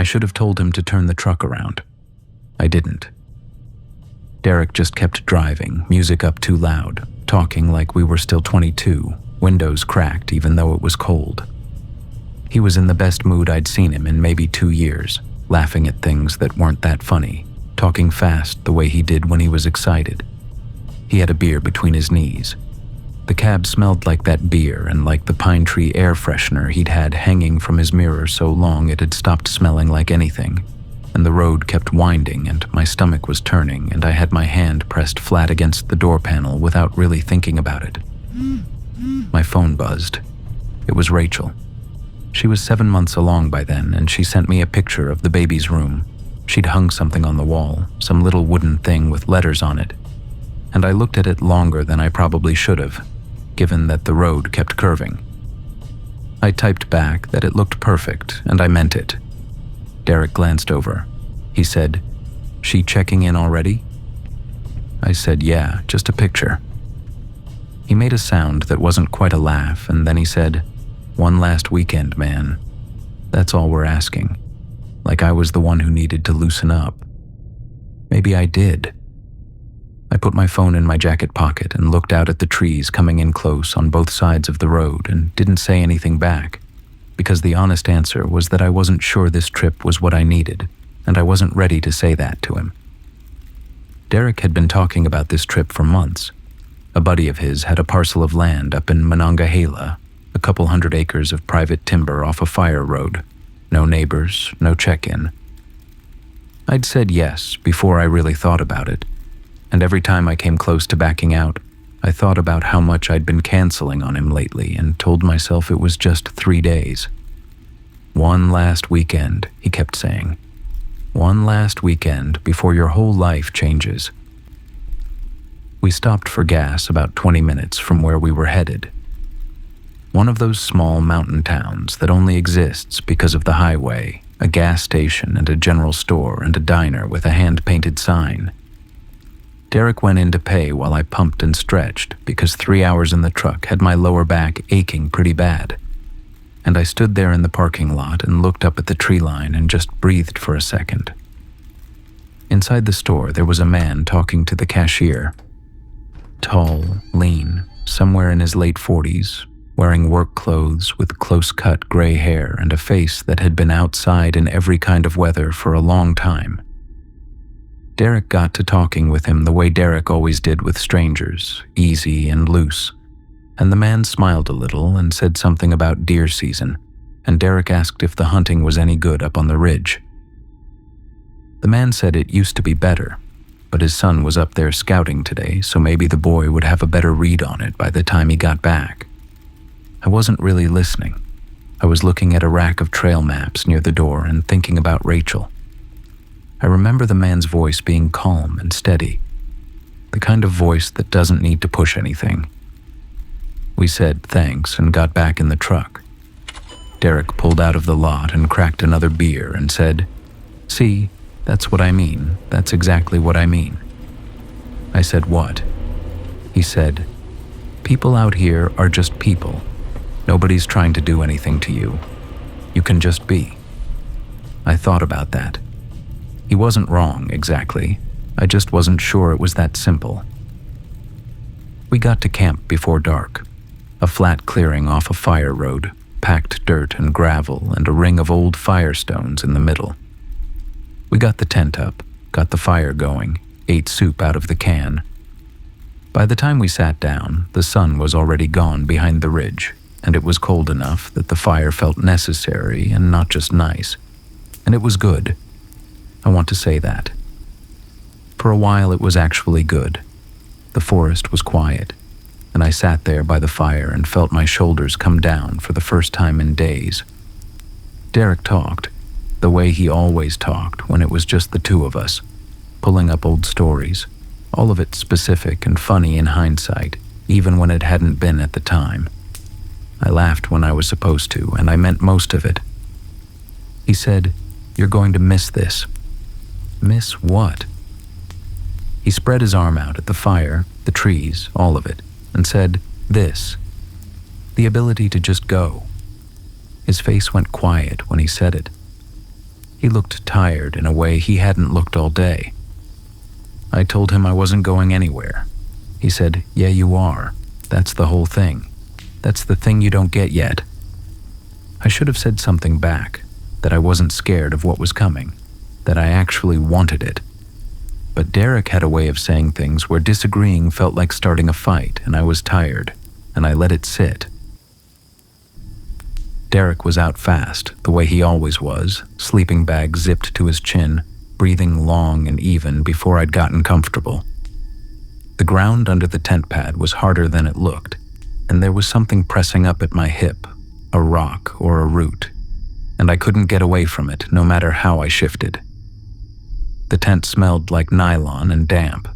I should have told him to turn the truck around. I didn't. Derek just kept driving, music up too loud, talking like we were still 22, windows cracked even though it was cold. He was in the best mood I'd seen him in maybe 2 years, laughing at things that weren't that funny, talking fast the way he did when he was excited. He had a beer between his knees. The cab smelled like that beer and like the pine tree air freshener he'd had hanging from his mirror so long it had stopped smelling like anything. And the road kept winding and my stomach was turning and I had my hand pressed flat against the door panel without really thinking about it. My phone buzzed. It was Rachel. She was 7 months along by then and she sent me a picture of the baby's room. She'd hung something on the wall, some little wooden thing with letters on it. And I looked at it longer than I probably should have, given that the road kept curving. I typed back that it looked perfect and I meant it. Derek glanced over. He said, "She checking in already?" I said, "Yeah, just a picture." He made a sound that wasn't quite a laugh, and then he said, "One last weekend, man. That's all we're asking." Like I was the one who needed to loosen up. Maybe I did. I put my phone in my jacket pocket and looked out at the trees coming in close on both sides of the road and didn't say anything back, because the honest answer was that I wasn't sure this trip was what I needed, and I wasn't ready to say that to him. Derek had been talking about this trip for months. A buddy of his had a parcel of land up in Monongahela, a couple 100 acres of private timber off a fire road. No neighbors, no check-in. I'd said yes before I really thought about it, and every time I came close to backing out, I thought about how much I'd been canceling on him lately and told myself it was just 3 days. One last weekend, he kept saying. One last weekend before your whole life changes. We stopped for gas about 20 minutes from where we were headed. One of those small mountain towns that only exists because of the highway, a gas station and a general store and a diner with a hand-painted sign. Derek went in to pay while I pumped and stretched because 3 hours in the truck had my lower back aching pretty bad. And I stood there in the parking lot and looked up at the tree line and just breathed for a second. Inside the store, there was a man talking to the cashier. Tall, lean, somewhere in his late 40s, wearing work clothes with close-cut gray hair and a face that had been outside in every kind of weather for a long time. Derek got to talking with him the way Derek always did with strangers, easy and loose. And the man smiled a little and said something about deer season, and Derek asked if the hunting was any good up on the ridge. The man said it used to be better, but his son was up there scouting today, so maybe the boy would have a better read on it by the time he got back. I wasn't really listening. I was looking at a rack of trail maps near the door and thinking about Rachel. I remember the man's voice being calm and steady, the kind of voice that doesn't need to push anything. We said thanks and got back in the truck. Derek pulled out of the lot and cracked another beer and said, "See, that's what I mean. That's exactly what I mean." I said, "What?" He said, "People out here are just people. Nobody's trying to do anything to you. You can just be." I thought about that. He wasn't wrong, exactly. I just wasn't sure it was that simple. We got to camp before dark. A flat clearing off a fire road, packed dirt and gravel and a ring of old firestones in the middle. We got the tent up, got the fire going, ate soup out of the can. By the time we sat down, the sun was already gone behind the ridge, and it was cold enough that the fire felt necessary and not just nice. And it was good. I want to say that. For a while it was actually good. The forest was quiet, and I sat there by the fire and felt my shoulders come down for the first time in days. Derek talked, the way he always talked when it was just the two of us, pulling up old stories, all of it specific and funny in hindsight, even when it hadn't been at the time. I laughed when I was supposed to, and I meant most of it. He said, "You're going to miss this." Miss what? He spread his arm out at the fire, the trees, all of it, and said, "This. The ability to just go." His face went quiet when he said it. He looked tired in a way he hadn't looked all day. I told him I wasn't going anywhere. He said, "Yeah, you are. That's the whole thing. That's the thing you don't get yet." I should have said something back, that I wasn't scared of what was coming, that I actually wanted it. But Derek had a way of saying things where disagreeing felt like starting a fight, and I was tired, and I let it sit. Derek was out fast, the way he always was, sleeping bag zipped to his chin, breathing long and even before I'd gotten comfortable. The ground under the tent pad was harder than it looked, and there was something pressing up at my hip, a rock or a root, and I couldn't get away from it no matter how I shifted. The tent smelled like nylon and damp.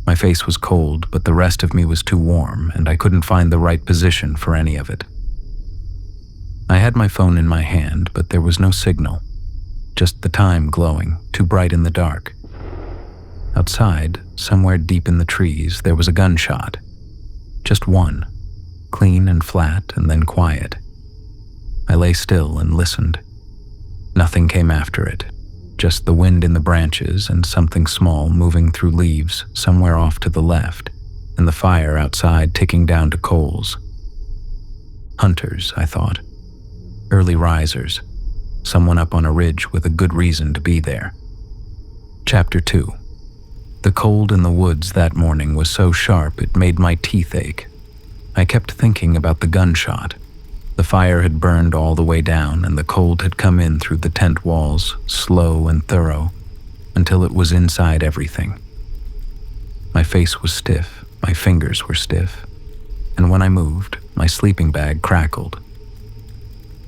My face was cold, but the rest of me was too warm, and I couldn't find the right position for any of it. I had my phone in my hand, but there was no signal, just the time glowing, too bright in the dark. Outside, somewhere deep in the trees, there was a gunshot. Just one, clean and flat and then quiet. I lay still and listened. Nothing came after it, just the wind in the branches and something small moving through leaves somewhere off to the left, and the fire outside ticking down to coals. Hunters, I thought. Early risers. Someone up on a ridge with a good reason to be there. Chapter 2. The cold in the woods that morning was so sharp it made my teeth ache. I kept thinking about the gunshot. The fire had burned all the way down, and the cold had come in through the tent walls, slow and thorough, until it was inside everything. My face was stiff, my fingers were stiff, and when I moved, my sleeping bag crackled.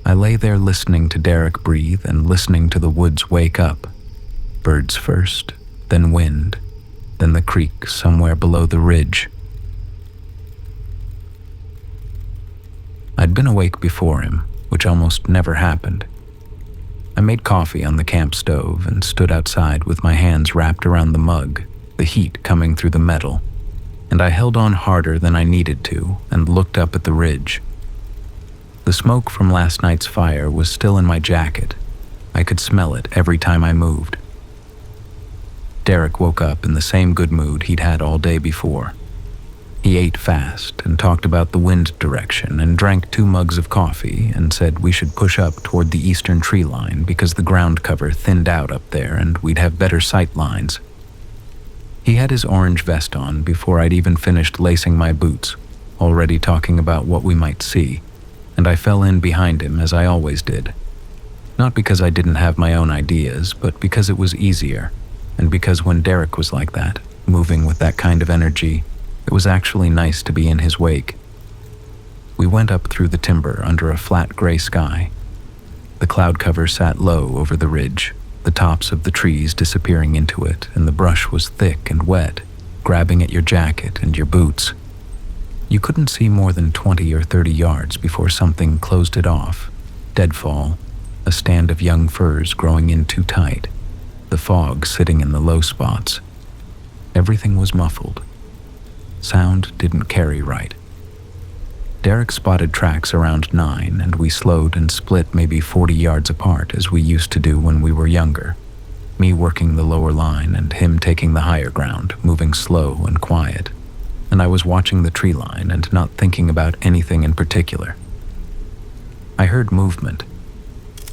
I lay there listening to Derek breathe and listening to the woods wake up. Birds first, then wind, then the creek somewhere below the ridge. I'd been awake before him, which almost never happened. I made coffee on the camp stove and stood outside with my hands wrapped around the mug, the heat coming through the metal, and I held on harder than I needed to and looked up at the ridge. The smoke from last night's fire was still in my jacket. I could smell it every time I moved. Derek woke up in the same good mood he'd had all day before. He ate fast and talked about the wind direction and drank 2 mugs of coffee and said we should push up toward the eastern tree line because the ground cover thinned out up there and we'd have better sight lines. He had his orange vest on before I'd even finished lacing my boots, already talking about what we might see, and I fell in behind him as I always did. Not because I didn't have my own ideas, but because it was easier, and because when Derek was like that, moving with that kind of energy, it was actually nice to be in his wake. We went up through the timber under a flat gray sky. The cloud cover sat low over the ridge, the tops of the trees disappearing into it, and the brush was thick and wet, grabbing at your jacket and your boots. You couldn't see more than 20 or 30 yards before something closed it off. Deadfall, a stand of young firs growing in too tight, the fog sitting in the low spots. Everything was muffled. Sound didn't carry right. Derek spotted tracks around 9, and we slowed and split maybe 40 yards apart as we used to do when we were younger, me working the lower line and him taking the higher ground, moving slow and quiet, and I was watching the tree line and not thinking about anything in particular. I heard movement.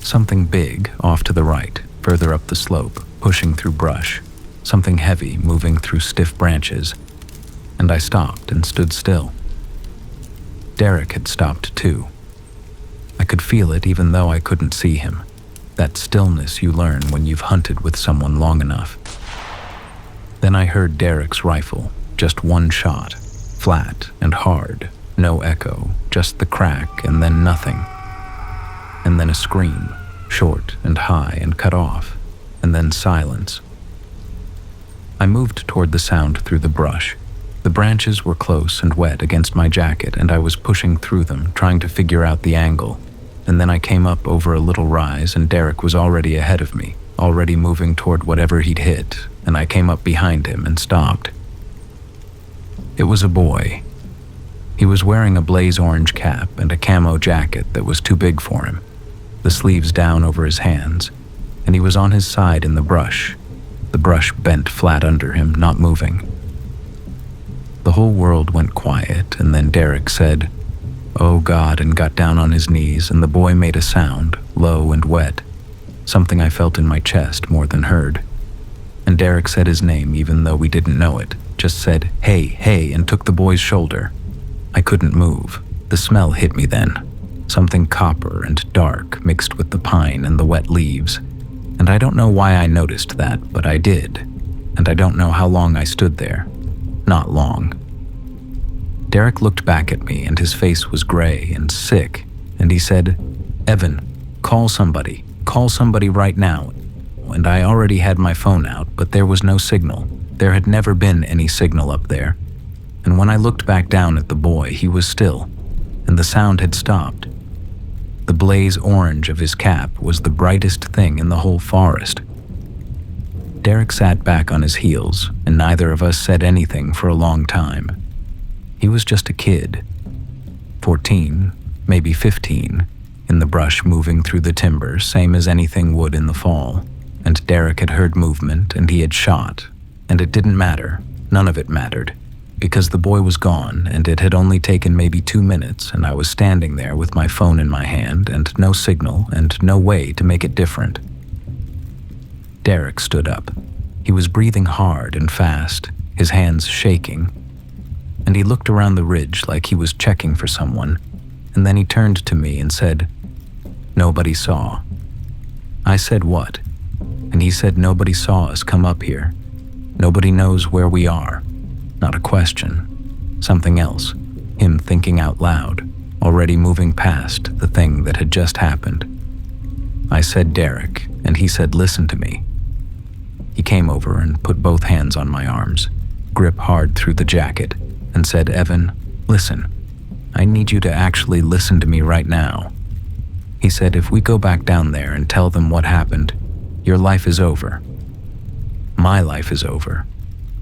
Something big off to the right, further up the slope, pushing through brush, something heavy moving through stiff branches, and I stopped and stood still. Derek had stopped too. I could feel it even though I couldn't see him, that stillness you learn when you've hunted with someone long enough. Then I heard Derek's rifle, just one shot, flat and hard, no echo, just the crack and then nothing. And then a scream, short and high and cut off, and then silence. I moved toward the sound through the brush. The branches were close and wet against my jacket, and I was pushing through them, trying to figure out the angle. And then I came up over a little rise, and Derek was already ahead of me, already moving toward whatever he'd hit, and I came up behind him and stopped. It was a boy. He was wearing a blaze orange cap and a camo jacket that was too big for him, the sleeves down over his hands. and he was on his side in the brush bent flat under him, not moving. The whole world went quiet, and then Derek said, "Oh God," and got down on his knees, and the boy made a sound, low and wet, something I felt in my chest more than heard. And Derek said his name even though we didn't know it, just said, "Hey, hey," and took the boy's shoulder. I couldn't move. The smell hit me then, something copper and dark mixed with the pine and the wet leaves. And I don't know why I noticed that, but I did. And I don't know how long I stood there. Not long. Derek looked back at me and his face was gray and sick, and he said, "Evan, call somebody right now." And I already had my phone out, but there was no signal. There had never been any signal up there. And when I looked back down at the boy, he was still, and the sound had stopped. The blaze orange of his cap was the brightest thing in the whole forest. Derek sat back on his heels, and neither of us said anything for a long time. He was just a kid, 14, maybe 15, in the brush moving through the timber, same as anything would in the fall. And Derek had heard movement, and he had shot, and it didn't matter, none of it mattered, because the boy was gone, and it had only taken maybe 2 minutes, and I was standing there with my phone in my hand, and no signal, and no way to make it different. Derek stood up. He was breathing hard and fast, his hands shaking, and he looked around the ridge like he was checking for someone, and then he turned to me and said, "Nobody saw." I said, "What?" And he said, "Nobody saw us come up here. Nobody knows where we are." Not a question. Something else. Him thinking out loud, already moving past the thing that had just happened. I said, "Derek," and he said, "Listen to me." He came over and put both hands on my arms, grip hard through the jacket, and said, "Evan, listen. I need you to actually listen to me right now." He said, "If we go back down there and tell them what happened, your life is over. My life is over.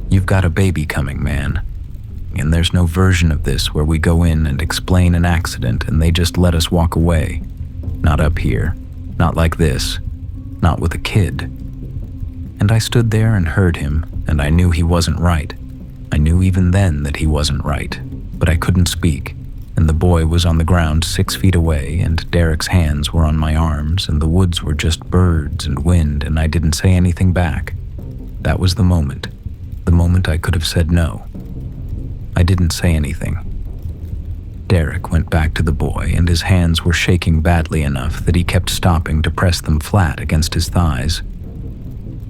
You've got a baby coming, man. And there's no version of this where we go in and explain an accident and they just let us walk away. Not up here. Not like this. Not with a kid." And I stood there and heard him, and I knew he wasn't right. I knew even then that he wasn't right, but I couldn't speak, and the boy was on the ground 6 feet away, and Derek's hands were on my arms, and the woods were just birds and wind, and I didn't say anything back. That was the moment I could have said no. I didn't say anything. Derek went back to the boy, and his hands were shaking badly enough that he kept stopping to press them flat against his thighs.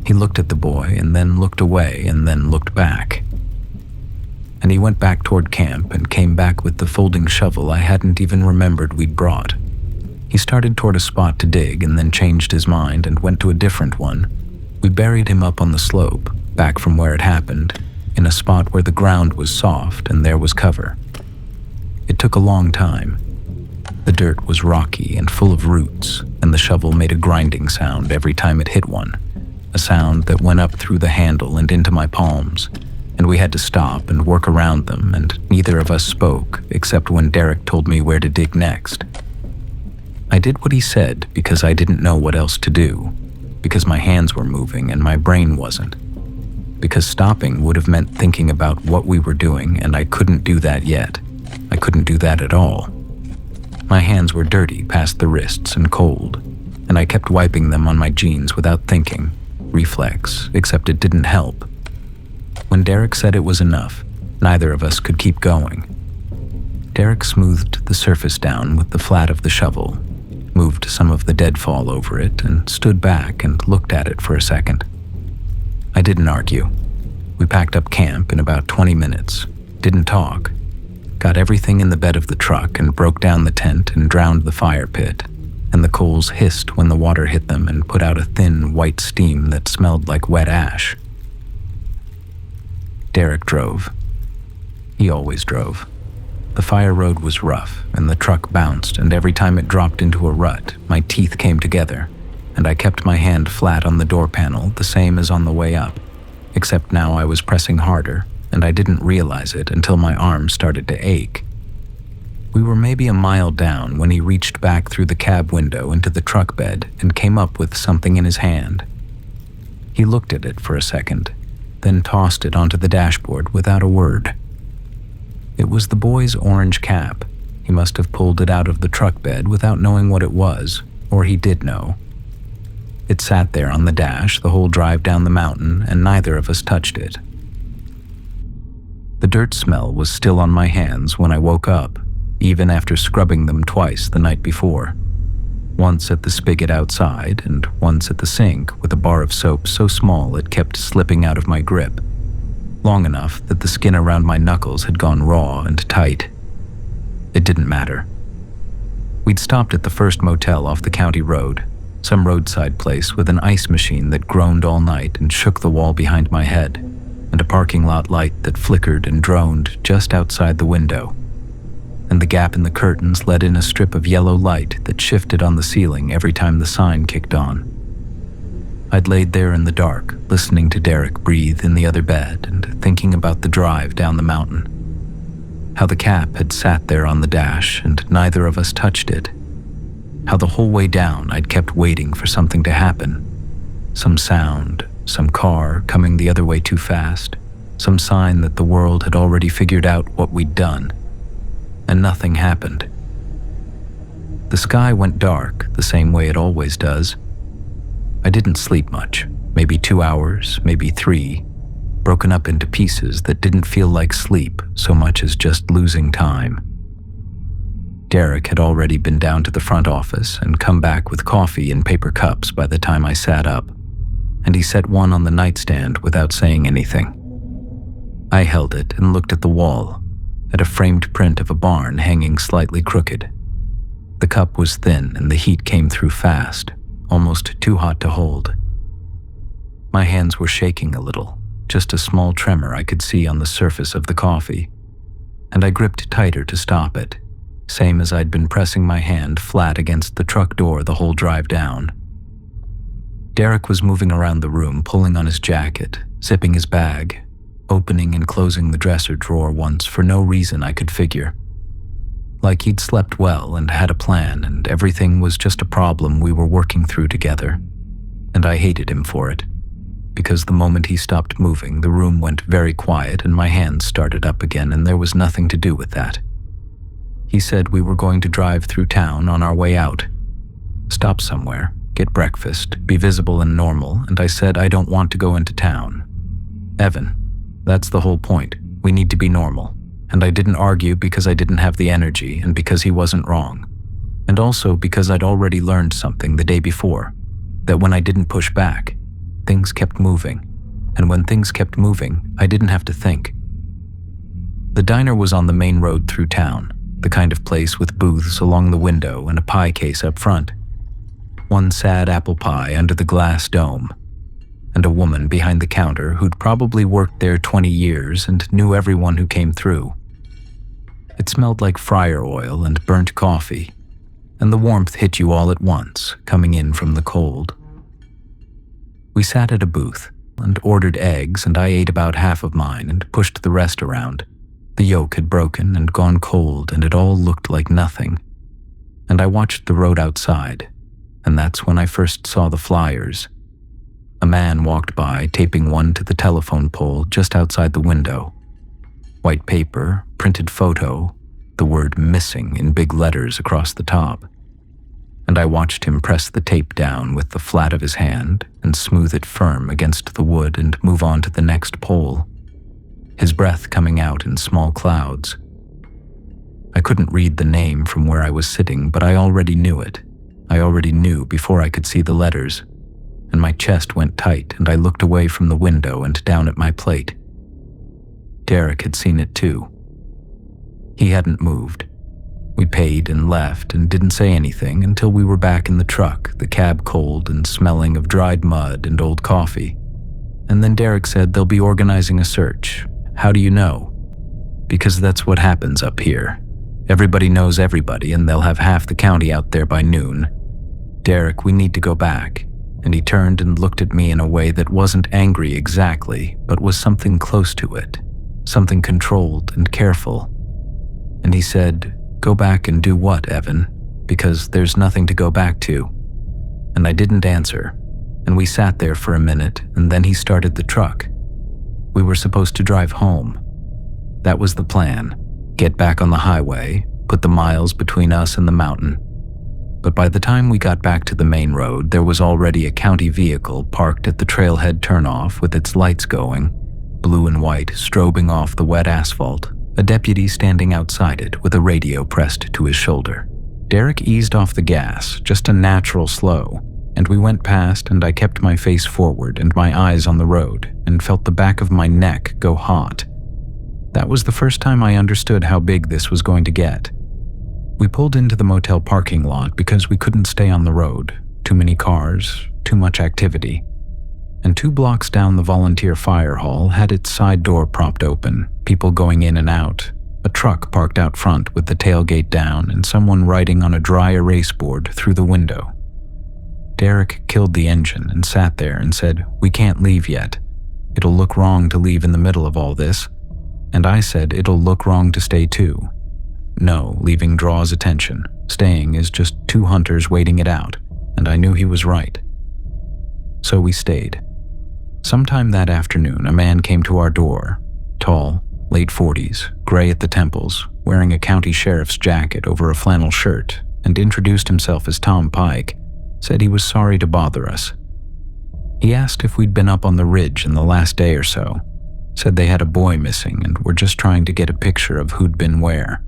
He looked at the boy, and then looked away, and then looked back. And he went back toward camp and came back with the folding shovel I hadn't even remembered we'd brought. He started toward a spot to dig and then changed his mind and went to a different one. We buried him up on the slope, back from where it happened, in a spot where the ground was soft and there was cover. It took a long time. The dirt was rocky and full of roots, and the shovel made a grinding sound every time it hit one, a sound that went up through the handle and into my palms, and we had to stop and work around them, and neither of us spoke except when Derek told me where to dig next. I did what he said because I didn't know what else to do, because my hands were moving and my brain wasn't, because stopping would have meant thinking about what we were doing, and I couldn't do that yet. I couldn't do that at all. My hands were dirty past the wrists and cold, and I kept wiping them on my jeans without thinking, reflex, except it didn't help. When Derek said it was enough, neither of us could keep going. Derek smoothed the surface down with the flat of the shovel, moved some of the deadfall over it, and stood back and looked at it for a second. I didn't argue. We packed up camp in about 20 minutes, didn't talk, got everything in the bed of the truck and broke down the tent and drowned the fire pit, and the coals hissed when the water hit them and put out a thin white steam that smelled like wet ash. Derek drove. He always drove. The fire road was rough, and the truck bounced, and every time it dropped into a rut, my teeth came together, and I kept my hand flat on the door panel, the same as on the way up, except now I was pressing harder, and I didn't realize it until my arm started to ache. We were maybe a mile down when he reached back through the cab window into the truck bed and came up with something in his hand. He looked at it for a second, then tossed it onto the dashboard without a word. It was the boy's orange cap. He must have pulled it out of the truck bed without knowing what it was, or he did know. It sat there on the dash the whole drive down the mountain, and neither of us touched it. The dirt smell was still on my hands when I woke up, even after scrubbing them twice the night before. Once at the spigot outside, and once at the sink with a bar of soap so small it kept slipping out of my grip, long enough that the skin around my knuckles had gone raw and tight. It didn't matter. We'd stopped at the first motel off the county road, some roadside place with an ice machine that groaned all night and shook the wall behind my head, and a parking lot light that flickered and droned just outside the window. And the gap in the curtains let in a strip of yellow light that shifted on the ceiling every time the sign kicked on. I'd laid there in the dark, listening to Derek breathe in the other bed and thinking about the drive down the mountain. How the cap had sat there on the dash and neither of us touched it. How the whole way down I'd kept waiting for something to happen. Some sound, some car coming the other way too fast, some sign that the world had already figured out what we'd done. And nothing happened. The sky went dark the same way it always does. I didn't sleep much, maybe 2 hours, maybe 3, broken up into pieces that didn't feel like sleep so much as just losing time. Derek had already been down to the front office and come back with coffee in paper cups by the time I sat up, and he set one on the nightstand without saying anything. I held it and looked at the wall, at a framed print of a barn hanging slightly crooked. The cup was thin and the heat came through fast, almost too hot to hold. My hands were shaking a little, just a small tremor I could see on the surface of the coffee, and I gripped tighter to stop it, same as I'd been pressing my hand flat against the truck door the whole drive down. Derek was moving around the room, pulling on his jacket, zipping his bag, opening and closing the dresser drawer once for no reason I could figure. Like he'd slept well and had a plan, and everything was just a problem we were working through together. And I hated him for it, because the moment he stopped moving, the room went very quiet and my hands started up again, and there was nothing to do with that. He said we were going to drive through town on our way out. Stop somewhere, get breakfast, be visible and normal, and I said I don't want to go into town. Evan, that's the whole point. We need to be normal. And I didn't argue because I didn't have the energy and because he wasn't wrong. And also because I'd already learned something the day before, that when I didn't push back, things kept moving. And when things kept moving, I didn't have to think. The diner was on the main road through town, the kind of place with booths along the window and a pie case up front. One sad apple pie under the glass dome, and a woman behind the counter who'd probably worked there 20 years and knew everyone who came through. It smelled like fryer oil and burnt coffee, and the warmth hit you all at once, coming in from the cold. We sat at a booth and ordered eggs, and I ate about half of mine and pushed the rest around. The yolk had broken and gone cold, and it all looked like nothing. And I watched the road outside, and that's when I first saw the flyers. A man walked by, taping one to the telephone pole just outside the window. White paper, printed photo, the word missing in big letters across the top. And I watched him press the tape down with the flat of his hand and smooth it firm against the wood and move on to the next pole, his breath coming out in small clouds. I couldn't read the name from where I was sitting, but I already knew it. I already knew before I could see the letters. And my chest went tight, and I looked away from the window and down at my plate. Derek had seen it too. He hadn't moved. We paid and left and didn't say anything until we were back in the truck, the cab cold and smelling of dried mud and old coffee. And then Derek said they'll be organizing a search. How do you know? Because that's what happens up here. Everybody knows everybody, and they'll have half the county out there by noon. Derek, we need to go back. And he turned and looked at me in a way that wasn't angry exactly, but was something close to it, something controlled and careful. And he said, "Go back and do what, Evan? Because there's nothing to go back to." And I didn't answer, and we sat there for a minute, and then he started the truck. We were supposed to drive home. That was the plan. Get back on the highway, put the miles between us and the mountain. But by the time we got back to the main road, there was already a county vehicle parked at the trailhead turnoff with its lights going, blue and white, strobing off the wet asphalt, a deputy standing outside it with a radio pressed to his shoulder. Derek eased off the gas, just a natural slow, and we went past, and I kept my face forward and my eyes on the road and felt the back of my neck go hot. That was the first time I understood how big this was going to get. We pulled into the motel parking lot because we couldn't stay on the road. Too many cars, too much activity. And 2 blocks down, the volunteer fire hall had its side door propped open, people going in and out, a truck parked out front with the tailgate down, and someone writing on a dry erase board through the window. Derek killed the engine and sat there and said, "We can't leave yet. It'll look wrong to leave in the middle of all this." And I said, "It'll look wrong to stay too. No, leaving draws attention. Staying is just 2 hunters waiting it out." And I knew he was right. So we stayed. Sometime that afternoon, a man came to our door, tall, late 40s, gray at the temples, wearing a county sheriff's jacket over a flannel shirt, and introduced himself as Tom Pike, said he was sorry to bother us. He asked if we'd been up on the ridge in the last day or so, said they had a boy missing and were just trying to get a picture of who'd been where.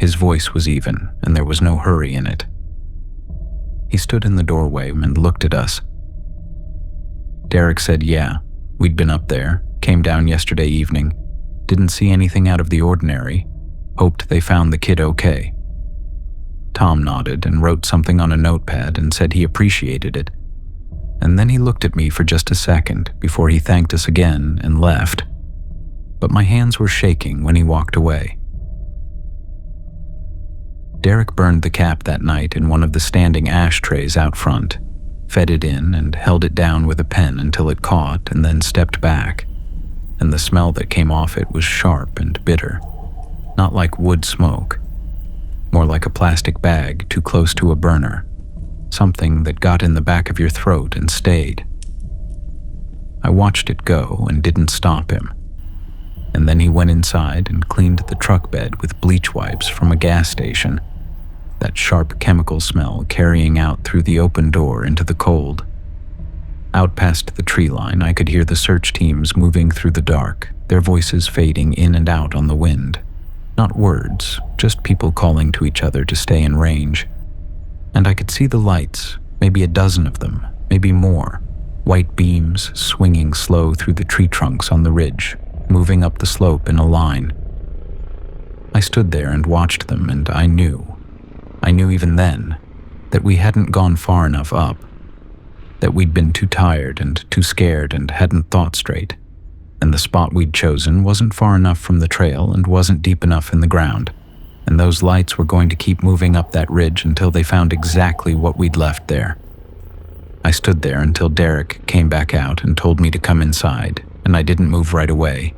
His voice was even, and there was no hurry in it. He stood in the doorway and looked at us. Derek said, "Yeah, we'd been up there, came down yesterday evening, didn't see anything out of the ordinary, hoped they found the kid okay." Tom nodded and wrote something on a notepad and said he appreciated it. And then he looked at me for just a second before he thanked us again and left. But my hands were shaking when he walked away. Derek burned the cap that night in one of the standing ashtrays out front, fed it in and held it down with a pen until it caught, and then stepped back. And the smell that came off it was sharp and bitter, not like wood smoke, more like a plastic bag too close to a burner, something that got in the back of your throat and stayed. I watched it go and didn't stop him. And then he went inside and cleaned the truck bed with bleach wipes from a gas station, that sharp chemical smell carrying out through the open door into the cold. Out past the tree line, I could hear the search teams moving through the dark, their voices fading in and out on the wind. Not words, just people calling to each other to stay in range. And I could see the lights, maybe a dozen of them, maybe more, white beams swinging slow through the tree trunks on the ridge, moving up the slope in a line. I stood there and watched them, and I knew even then, that we hadn't gone far enough up, that we'd been too tired and too scared and hadn't thought straight, and the spot we'd chosen wasn't far enough from the trail and wasn't deep enough in the ground, and those lights were going to keep moving up that ridge until they found exactly what we'd left there. I stood there until Derek came back out and told me to come inside, and I didn't move right away.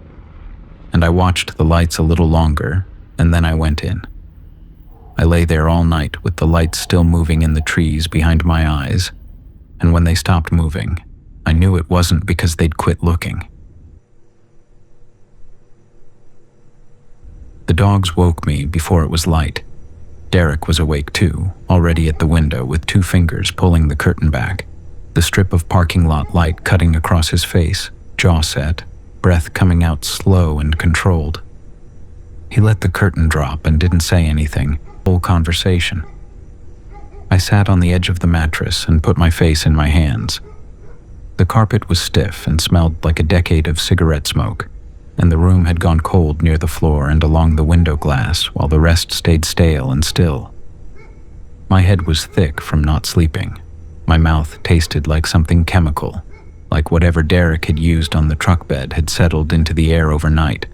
And I watched the lights a little longer, and then I went in. I lay there all night with the lights still moving in the trees behind my eyes, and when they stopped moving, I knew it wasn't because they'd quit looking. The dogs woke me before it was light. Derek was awake too, already at the window with 2 fingers pulling the curtain back, the strip of parking lot light cutting across his face, jaw set, breath coming out slow and controlled. He let the curtain drop and didn't say anything, whole conversation. I sat on the edge of the mattress and put my face in my hands. The carpet was stiff and smelled like a decade of cigarette smoke, and the room had gone cold near the floor and along the window glass while the rest stayed stale and still. My head was thick from not sleeping. My mouth tasted like something chemical, like whatever Derek had used on the truck bed had settled into the air overnight,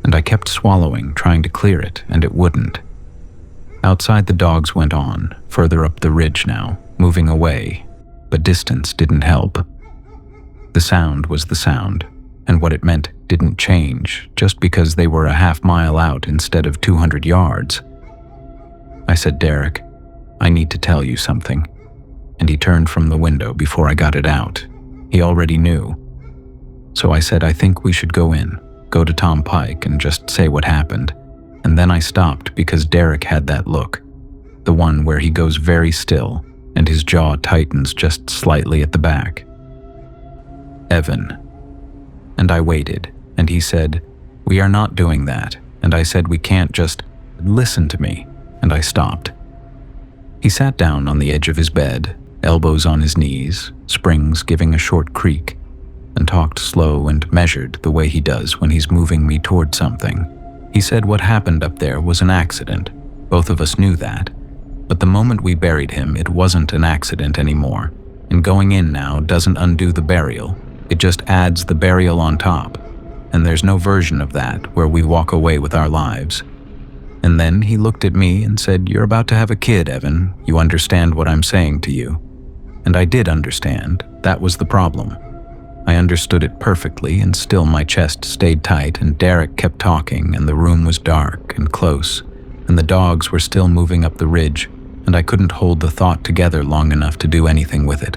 and I kept swallowing, trying to clear it, and it wouldn't. Outside, the dogs went on, further up the ridge now, moving away, but distance didn't help. The sound was the sound, and what it meant didn't change just because they were a half mile out instead of 200 yards. I said, "Derek, I need to tell you something." And he turned from the window before I got it out. He already knew. So I said, "I think we should go to Tom Pike and just say what happened." And then I stopped because Derek had that look, the one where he goes very still and his jaw tightens just slightly at the back. "Evan." And I waited, and he said, "We are not doing that." And I said, "We can't just listen to me." And I stopped. He sat down on the edge of his bed, elbows on his knees, springs giving a short creak, and talked slow and measured the way he does when he's moving me toward something. He said what happened up there was an accident. Both of us knew that. But the moment we buried him, it wasn't an accident anymore. And going in now doesn't undo the burial. It just adds the burial on top. And there's no version of that where we walk away with our lives. And then he looked at me and said, "You're about to have a kid, Evan. You understand what I'm saying to you." And I did understand. That was the problem. I understood it perfectly, and still my chest stayed tight, and Derek kept talking, and the room was dark and close, and the dogs were still moving up the ridge, and I couldn't hold the thought together long enough to do anything with it.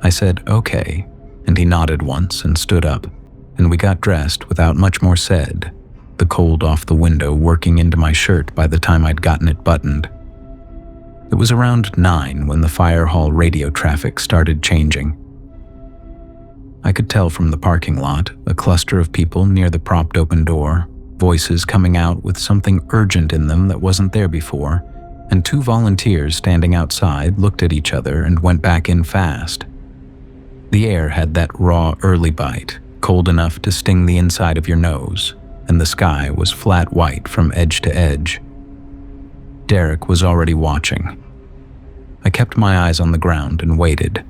I said, "Okay," and he nodded once and stood up, and we got dressed without much more said, the cold off the window working into my shirt by the time I'd gotten it buttoned. It was around 9 when the fire hall radio traffic started changing. I could tell from the parking lot, a cluster of people near the propped open door, voices coming out with something urgent in them that wasn't there before, and 2 volunteers standing outside looked at each other and went back in fast. The air had that raw early bite, cold enough to sting the inside of your nose, and the sky was flat white from edge to edge. Derek was already watching. I kept my eyes on the ground and waited.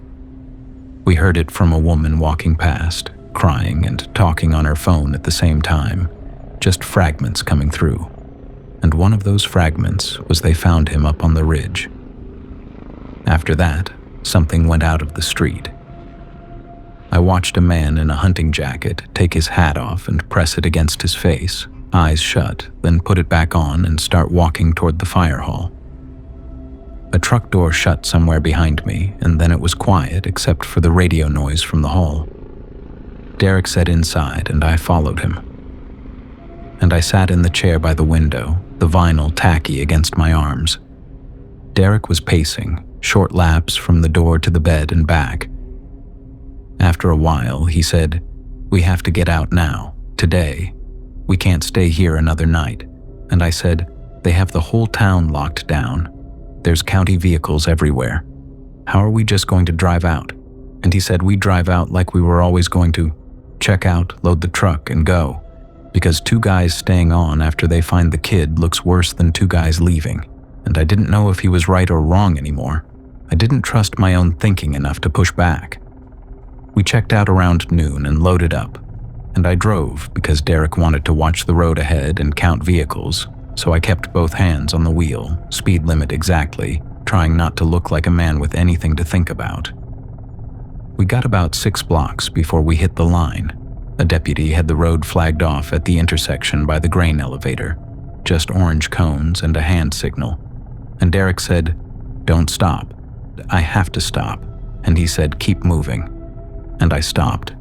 We heard it from a woman walking past, crying and talking on her phone at the same time, just fragments coming through. And one of those fragments was they found him up on the ridge. After that, something went out of the street. I watched a man in a hunting jacket take his hat off and press it against his face, eyes shut, then put it back on and start walking toward the fire hall. A truck door shut somewhere behind me, and then it was quiet except for the radio noise from the hall. Derek sat inside, and I followed him. And I sat in the chair by the window, the vinyl tacky against my arms. Derek was pacing, short laps from the door to the bed and back. After a while, he said, "We have to get out now, today. We can't stay here another night." And I said, "They have the whole town locked down. There's county vehicles everywhere. How are we just going to drive out?" And he said, "We drive out like we were always going to. Check out, load the truck, and go. Because 2 guys staying on after they find the kid looks worse than 2 guys leaving." And I didn't know if he was right or wrong anymore. I didn't trust my own thinking enough to push back. We checked out around noon and loaded up. And I drove because Derek wanted to watch the road ahead and count vehicles, so I kept both hands on the wheel, speed limit exactly, trying not to look like a man with anything to think about. We got about 6 blocks before we hit the line. A deputy had the road flagged off at the intersection by the grain elevator, just orange cones and a hand signal. And Derek said, "Don't stop. I have to stop." And he said, "Keep moving." And I stopped.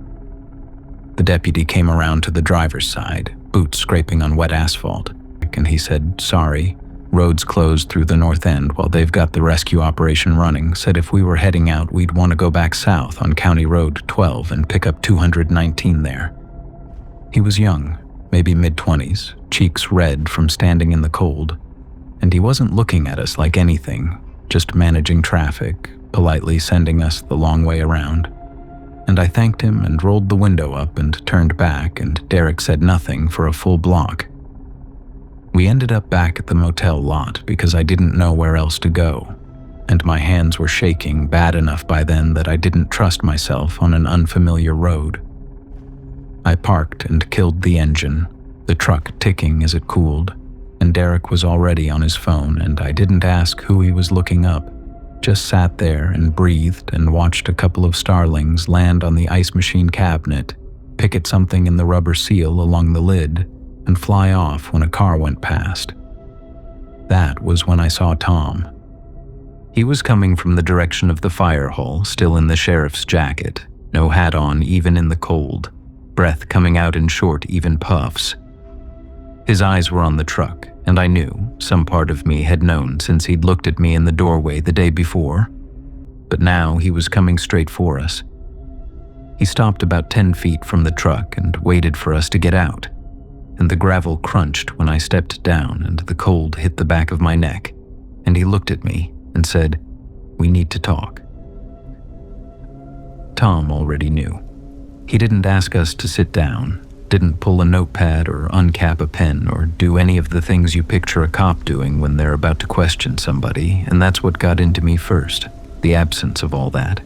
The deputy came around to the driver's side, boots scraping on wet asphalt, and he said, "Sorry, roads closed through the north end while they've got the rescue operation running. Said if we were heading out, we'd want to go back south on County Road 12 and pick up 219 there." He was young, maybe mid-20s, cheeks red from standing in the cold, and he wasn't looking at us like anything, just managing traffic, politely sending us the long way around. And I thanked him and rolled the window up and turned back, and Derek said nothing for a full block. We ended up back at the motel lot because I didn't know where else to go, and my hands were shaking bad enough by then that I didn't trust myself on an unfamiliar road. I parked and killed the engine, the truck ticking as it cooled, and Derek was already on his phone, and I didn't ask who he was looking up. Just sat there and breathed and watched a couple of starlings land on the ice machine cabinet, pick at something in the rubber seal along the lid, and fly off when a car went past. That was when I saw Tom. He was coming from the direction of the fire hall, still in the sheriff's jacket, no hat on even in the cold, breath coming out in short, even puffs. His eyes were on the truck, and I knew, some part of me had known since he'd looked at me in the doorway the day before. But now he was coming straight for us. He stopped about 10 feet from the truck and waited for us to get out, and the gravel crunched when I stepped down and the cold hit the back of my neck, and he looked at me and said, "We need to talk." Tom already knew. He didn't ask us to sit down, didn't pull a notepad or uncap a pen or do any of the things you picture a cop doing when they're about to question somebody, and that's what got into me first, the absence of all that.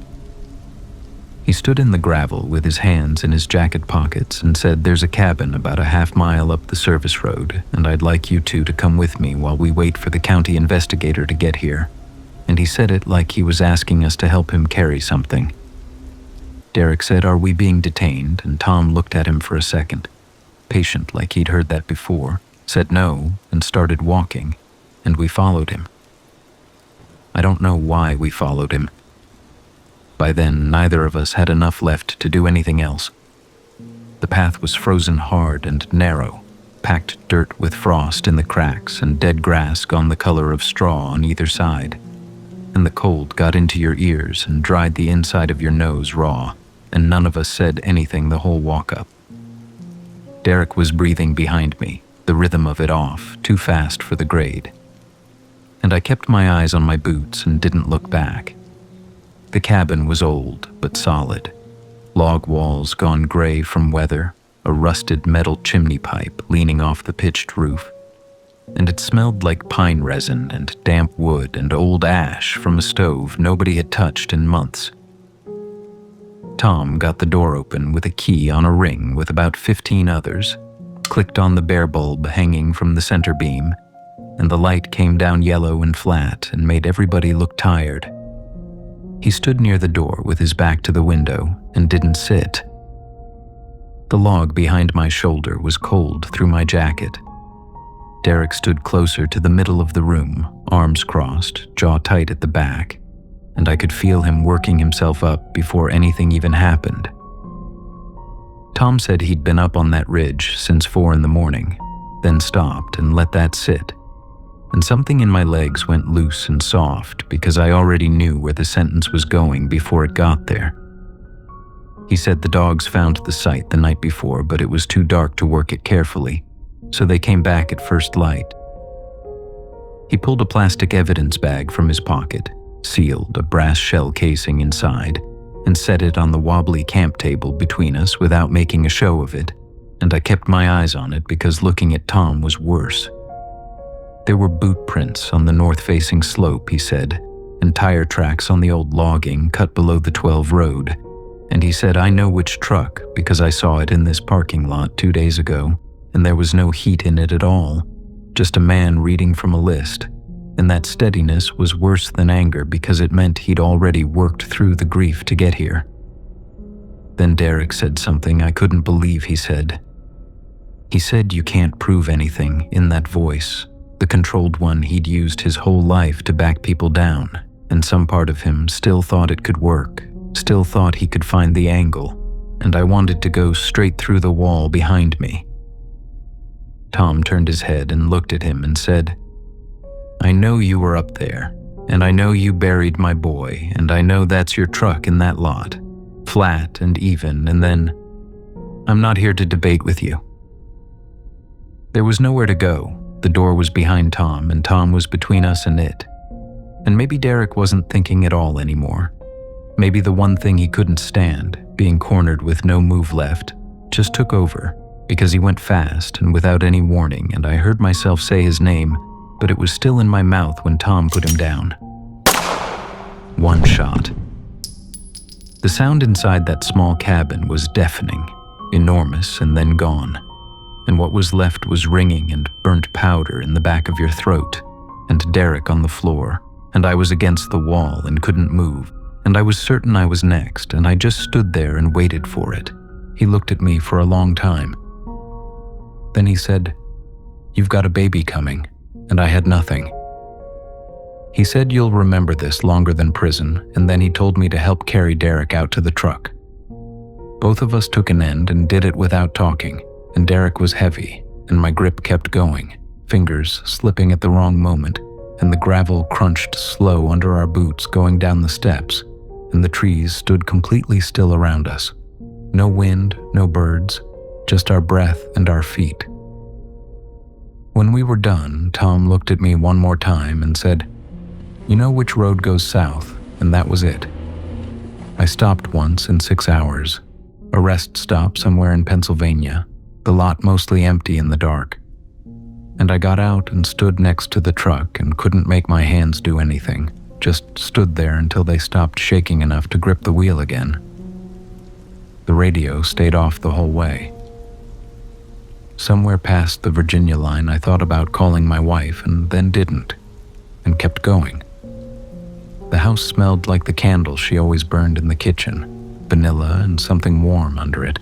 He stood in the gravel with his hands in his jacket pockets and said, "There's a cabin about a half-mile up the service road, and I'd like you two to come with me while we wait for the county investigator to get here." And he said it like he was asking us to help him carry something. Derek said, "Are we being detained?" And Tom looked at him for a second, patient like he'd heard that before, said no, and started walking, and we followed him. I don't know why we followed him. By then, neither of us had enough left to do anything else. The path was frozen hard and narrow, packed dirt with frost in the cracks and dead grass gone the color of straw on either side. And the cold got into your ears and dried the inside of your nose raw, and none of us said anything the whole walk up. Derek was breathing behind me, the rhythm of it off, too fast for the grade. And I kept my eyes on my boots and didn't look back. The cabin was old but solid, log walls gone gray from weather, a rusted metal chimney pipe leaning off the pitched roof, and it smelled like pine resin and damp wood and old ash from a stove nobody had touched in months. Tom got the door open with a key on a ring with about 15 others, clicked on the bare bulb hanging from the center beam, and the light came down yellow and flat and made everybody look tired. He stood near the door with his back to the window and didn't sit. The log behind my shoulder was cold through my jacket. Derek stood closer to the middle of the room, arms crossed, jaw tight at the back, and I could feel him working himself up before anything even happened. Tom said he'd been up on that ridge since 4 a.m, then stopped and let that sit. And something in my legs went loose and soft because I already knew where the sentence was going before it got there. He said the dogs found the site the night before, but it was too dark to work it carefully, so they came back at first light. He pulled a plastic evidence bag from his pocket, sealed, a brass shell casing inside, and set it on the wobbly camp table between us without making a show of it, and I kept my eyes on it because looking at Tom was worse. There were boot prints on the north-facing slope, he said, and tire tracks on the old logging cut below the 12 road, and he said, "I know which truck because I saw it in this parking lot 2 days ago, and there was no heat in it at all, just a man reading from a list, and that steadiness was worse than anger because it meant he'd already worked through the grief to get here." Then Derek said something I couldn't believe he said. He said, "You can't prove anything," in that voice, the controlled one he'd used his whole life to back people down, and some part of him still thought it could work, still thought he could find the angle, and I wanted to go straight through the wall behind me. Tom turned his head and looked at him and said, "I know you were up there, and I know you buried my boy, and I know that's your truck in that lot, flat and even, and then, I'm not here to debate with you." There was nowhere to go. The door was behind Tom, and Tom was between us and it. And maybe Derek wasn't thinking at all anymore. Maybe the one thing he couldn't stand, being cornered with no move left, just took over, because he went fast and without any warning, and I heard myself say his name, but it was still in my mouth when Tom put him down. One shot. The sound inside that small cabin was deafening, enormous, and then gone. And what was left was ringing and burnt powder in the back of your throat, and Derek on the floor, and I was against the wall and couldn't move, and I was certain I was next, and I just stood there and waited for it. He looked at me for a long time. Then he said, "You've got a baby coming," and I had nothing. He said, "You'll remember this longer than prison," and then he told me to help carry Derek out to the truck. Both of us took an end and did it without talking, and Derek was heavy, and my grip kept going, fingers slipping at the wrong moment, and the gravel crunched slow under our boots going down the steps, and the trees stood completely still around us. No wind, no birds, just our breath and our feet. When we were done, Tom looked at me one more time and said, "You know which road goes south," and that was it. I stopped once in 6 hours. A rest stop somewhere in Pennsylvania, the lot mostly empty in the dark. And I got out and stood next to the truck and couldn't make my hands do anything, just stood there until they stopped shaking enough to grip the wheel again. The radio stayed off the whole way. Somewhere past the Virginia line, I thought about calling my wife and then didn't, and kept going. The house smelled like the candle she always burned in the kitchen, vanilla and something warm under it,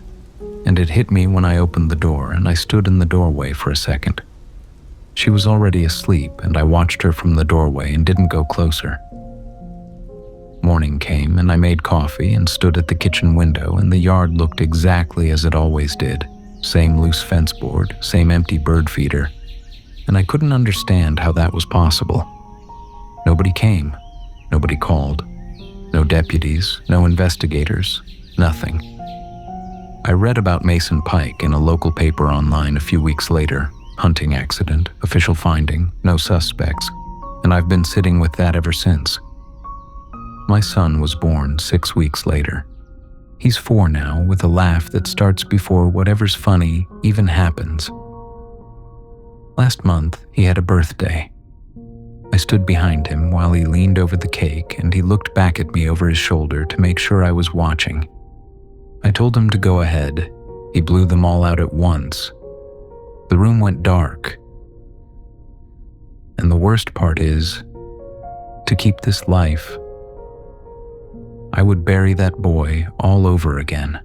and it hit me when I opened the door and I stood in the doorway for a second. She was already asleep and I watched her from the doorway and didn't go closer. Morning came and I made coffee and stood at the kitchen window, and the yard looked exactly as it always did. Same loose fence board, same empty bird feeder, and I couldn't understand how that was possible. Nobody came, nobody called, no deputies, no investigators, nothing. I read about Mason Pike in a local paper online a few weeks later. Hunting accident, official finding, no suspects, and I've been sitting with that ever since. My son was born 6 weeks later. He's 4 now, with a laugh that starts before whatever's funny even happens. Last month, he had a birthday. I stood behind him while he leaned over the cake, and he looked back at me over his shoulder to make sure I was watching. I told him to go ahead. He blew them all out at once. The room went dark. And the worst part is, to keep this life, I would bury that boy all over again.